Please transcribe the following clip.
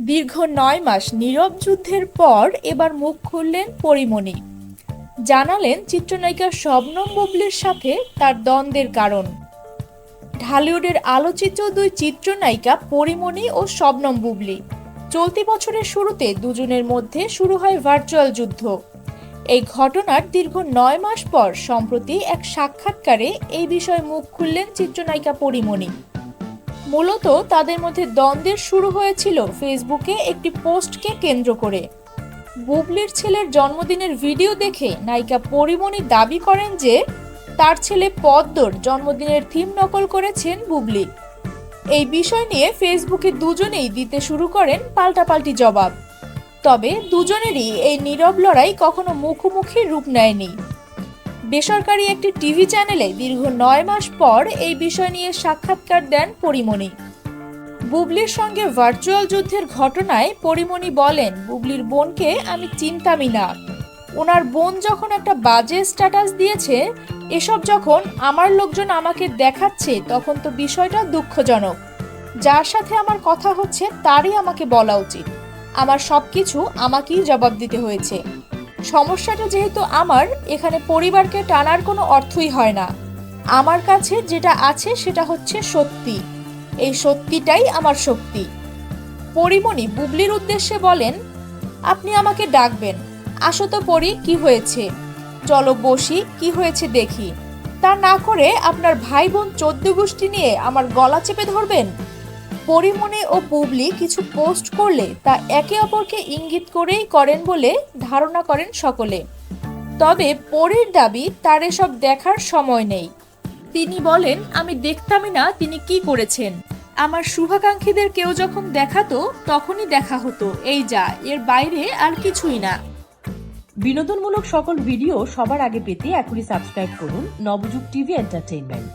দীর্ঘ ৯ মাস নীরব যুদ্ধের পর এবার মুখ খুললেন পরীমণি। জানালেন চিত্রনায়িকা শবনম বুবলির সাথে তার দ্বন্দ্বের কারণ। ঢালিউডের আলোচিত দুই চিত্রনায়িকা পরীমণি ও শবনম বুবলি। চলতি বছরের শুরুতে দুজনের মধ্যে শুরু হয় ভার্চুয়াল যুদ্ধ। এই ঘটনার দীর্ঘ ৯ মাস পর সম্প্রতি এক সাক্ষাৎকারে এই বিষয়ে মুখ খুললেন চিত্রনায়িকা পরীমণি। মূলত তাদের মধ্যে দ্বন্দ্বের শুরু হয়েছিল ফেসবুকে একটি পোস্টকে কেন্দ্র করে। বুবলির ছেলের জন্মদিনের ভিডিও দেখে নায়িকা পরীমণি দাবি করেন যে তার ছেলে পদ্মর জন্মদিনের থিম নকল করেছেন বুবলি। এই বিষয় নিয়ে ফেসবুকে দুজনেই দিতে শুরু করেন পাল্টাপাল্টি জবাব। তবে দুজনেরই এই নীরব লড়াই কখনো মুখোমুখি রূপ নেয়নি। বেসরকারি একটি টিভি চ্যানেলে দীর্ঘ ৯ মাস পর এই বিষয় নিয়ে সাক্ষাৎকার দেন পরীমণি। বুবলির সঙ্গে ভার্চুয়াল যুদ্ধের ঘটনায় পরীমণি বলেন, বুবলির বোনকে আমি চিনতামই না। ওনার বোন যখন একটা বাজে স্ট্যাটাস দিয়েছে, এসব যখন আমার লোকজন আমাকে দেখাচ্ছে, তখন তো বিষয়টা দুঃখজনক। যার সাথে আমার কথা হচ্ছে তারই আমাকে বলা উচিত। আমার সবকিছু আমাকেই জবাব দিতে হয়েছে। সমস্যাটা যেহেতু আমার, এখানে পরিবারকে টানার কোনো অর্থই হয় না। আমার কাছে যেটা আছে সেটা হচ্ছে সত্যি। এই সত্যিটাই আমার শক্তি। পরীমণি বুবলির উদ্দেশ্যে বলেন, আপনি আমাকে ডাকবেন, আসো তো পরি, কি হয়েছে, চলো বসি, কি হয়েছে দেখি। তা না করে আপনার ভাই বোন 14 গোষ্ঠী নিয়ে আমার গলা চেপে ধরবেন। পরীমণি ও বুবলি কিছু পোস্ট করলে তা একে অপরকে ইঙ্গিত করেই করেন বলে ধারণা করেন সকলে। তবে পরীর দাবি তার এসব দেখার সময় নেই। তিনি বলেন, আমি দেখতামই না তিনি কি করেছেন। আমার শুভাকাঙ্ক্ষীদের কেউ যখন দেখাতো তখনই দেখা হতো, এই যা, এর বাইরে আর কিছুই না। বিনোদনমূলক সকল ভিডিও সবার আগে পেতে এখনই সাবস্ক্রাইব করুন নবযুগ টিভি এন্টারটেইনমেন্ট।